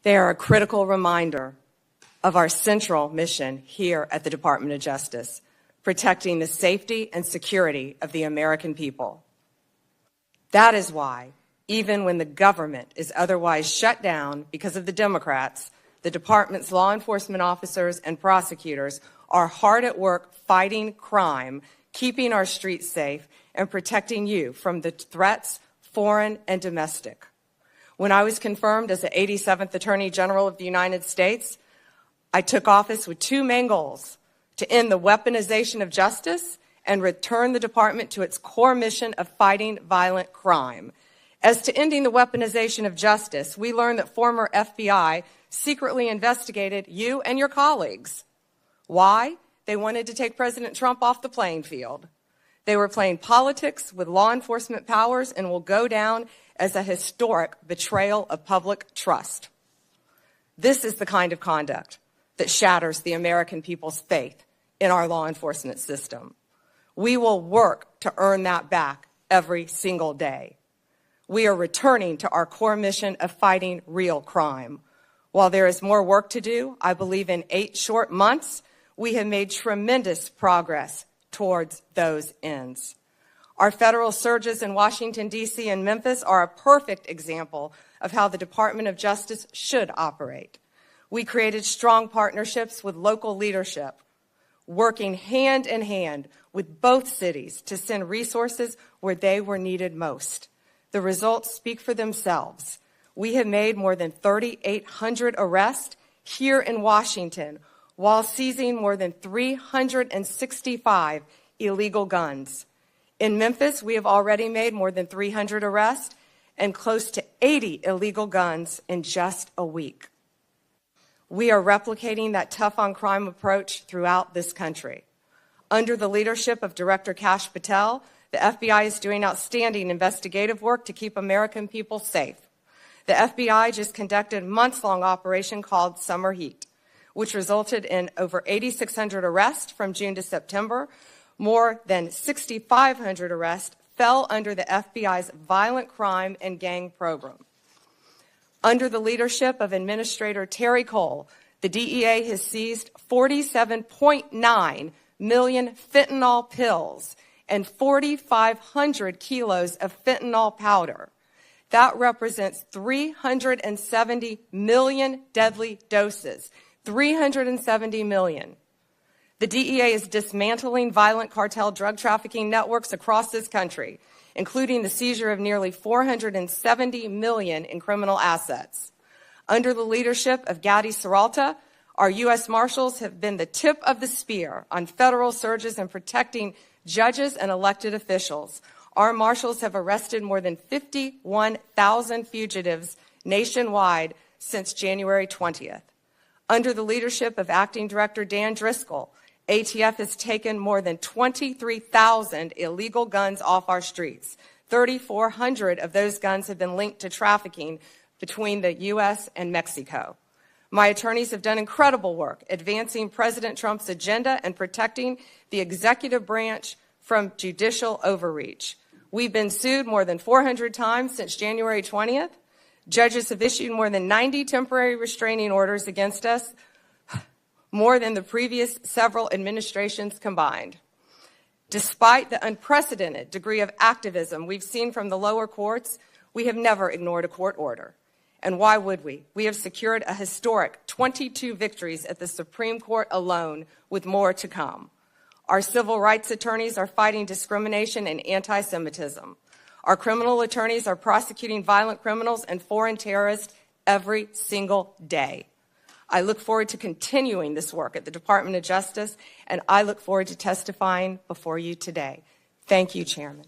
They are a critical reminder of our central mission here at the Department of Justice, protecting the safety and security of the American people. That is why, even when the government is otherwise shut down because of the Democrats, the department's law enforcement officers and prosecutors are hard at work fighting crime, keeping our streets safe, and protecting you from the threats, foreign and domestic. When I was confirmed as the 87th Attorney General of the United States, I took office with two main goals: to end the weaponization of justice and return the department to its core mission of fighting violent crime. As to ending the weaponization of justice, we learned that former FBI secretly investigated you and your colleagues. Why? They wanted to take President Trump off the playing field. They were playing politics with law enforcement powers and will go down as a historic betrayal of public trust. This is the kind of conduct that shatters the American people's faith in our law enforcement system. We will work to earn that back every single day. We are returning to our core mission of fighting real crime. While there is more work to do, I believe in 8 short months, we have made tremendous progress towards those ends. Our federal surges in Washington, D.C. and Memphis are a perfect example of how the Department of Justice should operate. We created strong partnerships with local leadership, working hand in hand with both cities to send resources where they were needed most. The results speak for themselves. We have made more than 3,800 arrests here in Washington while seizing more than 365 illegal guns. In Memphis, we have already made more than 300 arrests and close to 80 illegal guns in just a week. We are replicating that tough-on-crime approach throughout this country. Under the leadership of Director Kash Patel, the FBI is doing outstanding investigative work to keep American people safe. The FBI just conducted a months-long operation called Summer Heat, which resulted in over 8,600 arrests from June to September. More than 6,500 arrests fell under the FBI's violent crime and gang program. Under the leadership of Administrator Terry Cole, the DEA has seized 47.9 million fentanyl pills and 4,500 kilos of fentanyl powder. That represents 370 million deadly doses. 370 million. The DEA is dismantling violent cartel drug trafficking networks across this country, including the seizure of nearly 470 million in criminal assets. Under the leadership of Gadi Saralta, our U.S. Marshals have been the tip of the spear on federal surges and protecting judges and elected officials. Our Marshals have arrested more than 51,000 fugitives nationwide since January 20th. Under the leadership of Acting Director Dan Driscoll, ATF has taken more than 23,000 illegal guns off our streets. 3,400 of those guns have been linked to trafficking between the U.S. and Mexico. My attorneys have done incredible work advancing President Trump's agenda and protecting the executive branch from judicial overreach. We've been sued more than 400 times since January 20th. Judges have issued more than 90 temporary restraining orders against us, more than the previous several administrations combined. Despite the unprecedented degree of activism we've seen from the lower courts, we have never ignored a court order. And why would we? We have secured a historic 22 victories at the Supreme Court alone, with more to come. Our civil rights attorneys are fighting discrimination and anti-Semitism. Our criminal attorneys are prosecuting violent criminals and foreign terrorists every single day. I look forward to continuing this work at the Department of Justice, and I look forward to testifying before you today. Thank you, Chairman.